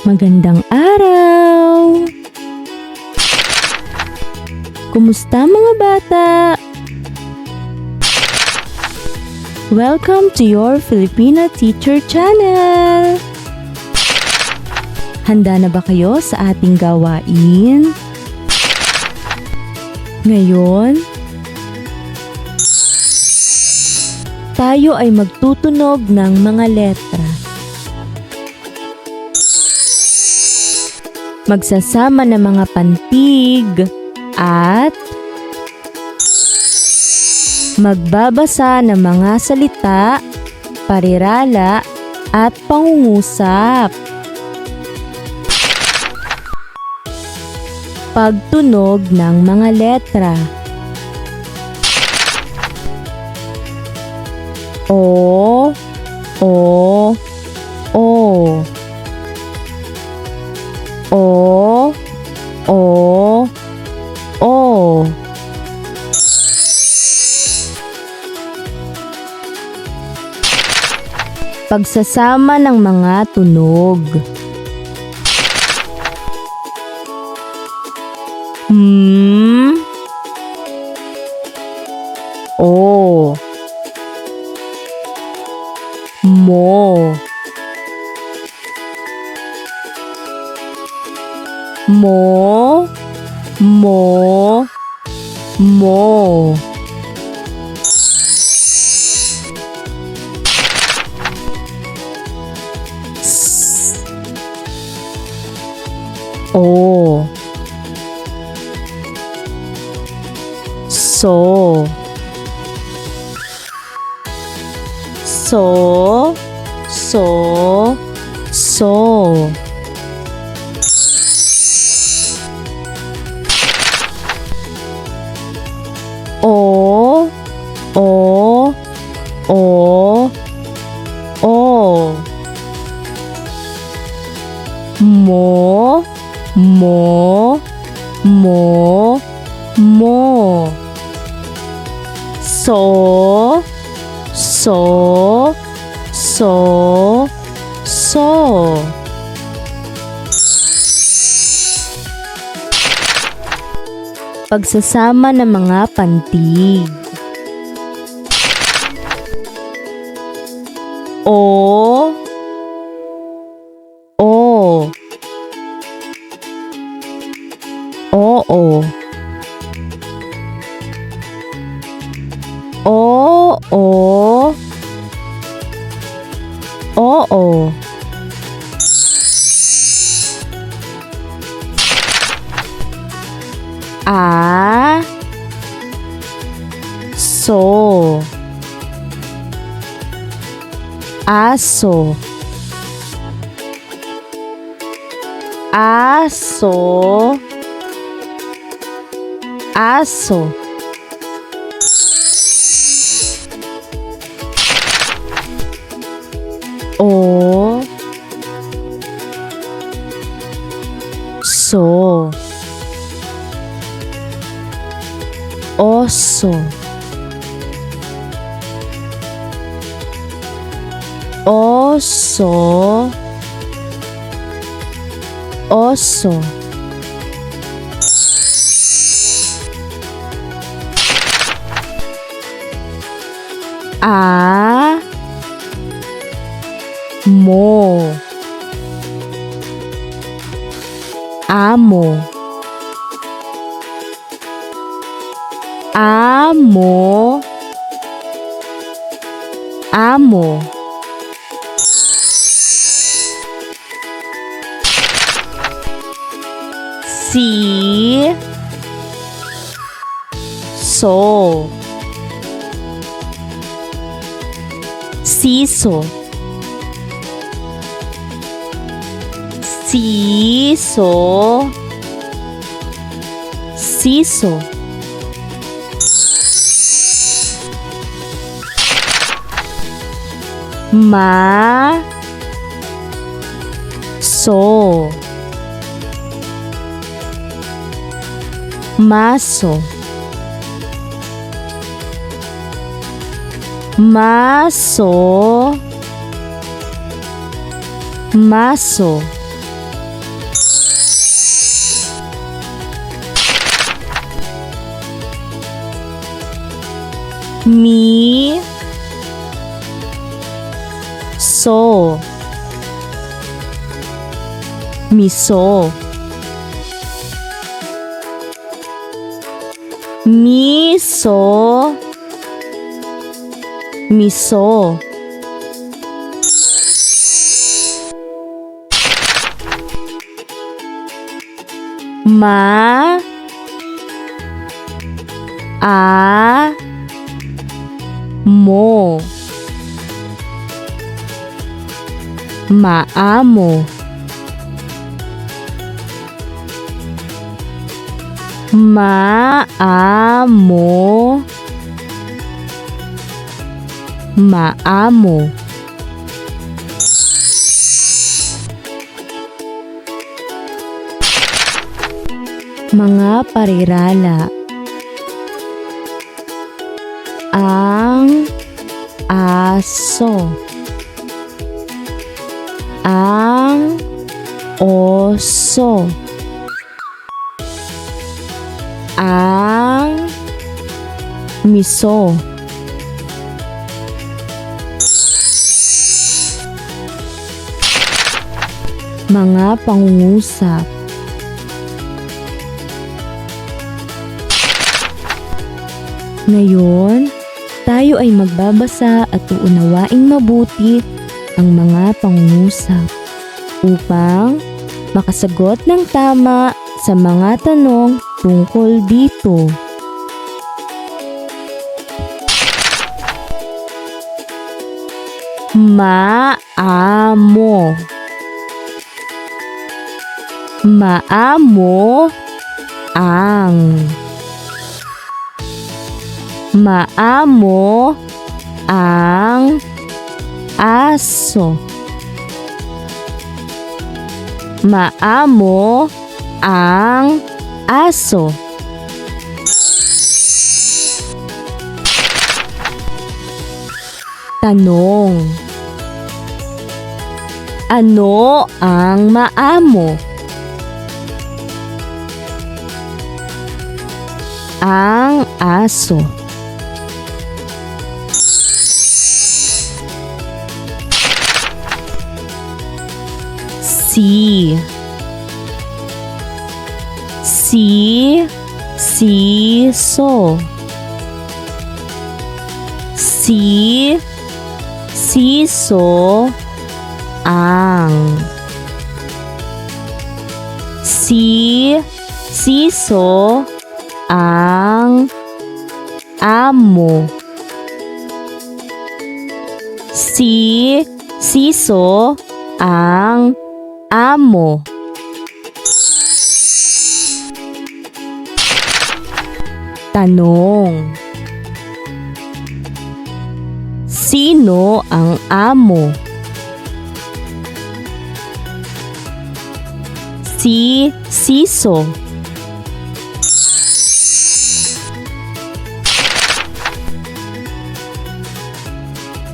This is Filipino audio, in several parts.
Magandang araw! Kumusta mga bata? Welcome to your Filipino Teacher Channel! Handa na ba kayo sa ating gawain? Ngayon, tayo ay magtutunog ng mga letra. Magsasama ng mga pantig at magbabasa ng mga salita, parirala at pangungusap. Pagtunog ng mga letra. O, O, O. O, O, O. Pagsasama ng mga tunog. O, Mo, Mo, Mo, Mo. S, O, So, So, So, So. O, O, O, O. Mo, Mo, Mo, Mo. So, So, So, So. Pagsasama ng mga pantig. O, O, Oo, Oo, Oo. A, So, Aso, Aso, Aso. O, So, Oso, Oso, Oso. A, Mo, Amo, Amo, Amo. Si, So, Siso, Siso, Siso. Ma, So, Maso, Maso, Maso. Mi. So. Miso. Miso. Miso. Ma. A. Mo. Maamo. Maamo. Maamo. Mga parirala. Ang aso. Ang oso. Ang miso. Mga pangungusap. Ngayon, tayo ay magbabasa at uunawaing mabuti ang mga pangungusap upang makasagot ng tama sa mga tanong tungkol dito. Maamo. Maamo ang. Maamo ang aso. Maamo ang aso. Tanong. Ano ang maamo? Ang aso. Si. Siso. Siso ang. Siso ang amo. Siso ang amo. Tanong. Sino ang amo? Siso.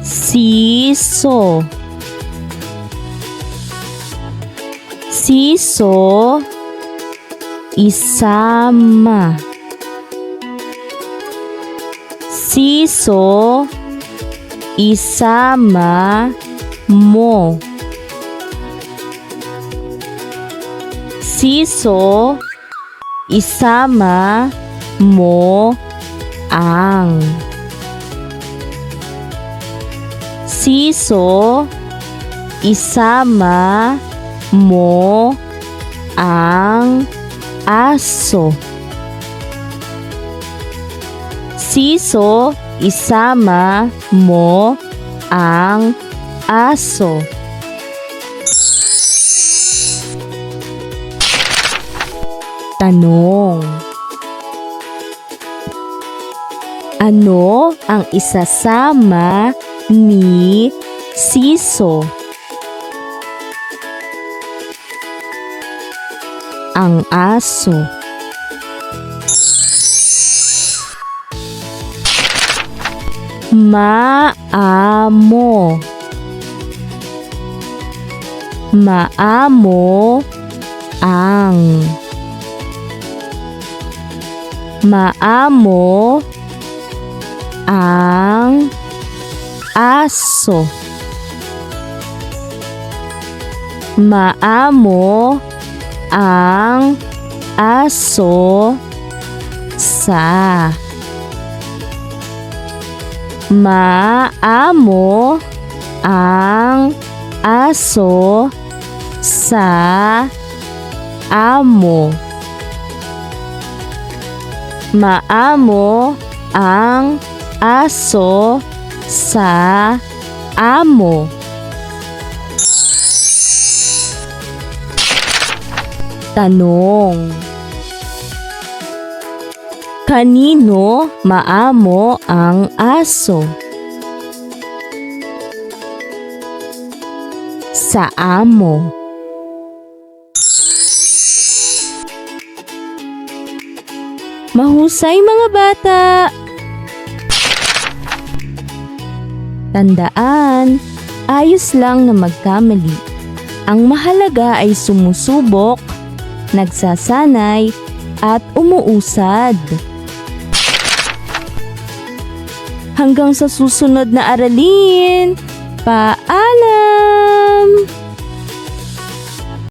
Siso. Siso. Isama. Siso. Isama mo. Siso. Isama mo ang. Siso. Isama mo ang aso. Siso. Isama mo ang aso. Tanong. Ano ang isasama ni Siso? Ang aso. Maamo. Maamo ang. Maamo ang aso. Maamo ang aso sa. Maamo ang aso sa amo. Maamo ang aso sa amo. Tanong: kanino maamo ang aso? Sa amo. Mahusay mga bata! Tandaan, ayos lang na magkamali. Ang mahalaga ay sumusubok, nagsasanay, at umuusad. Hanggang sa susunod na aralin, paalam!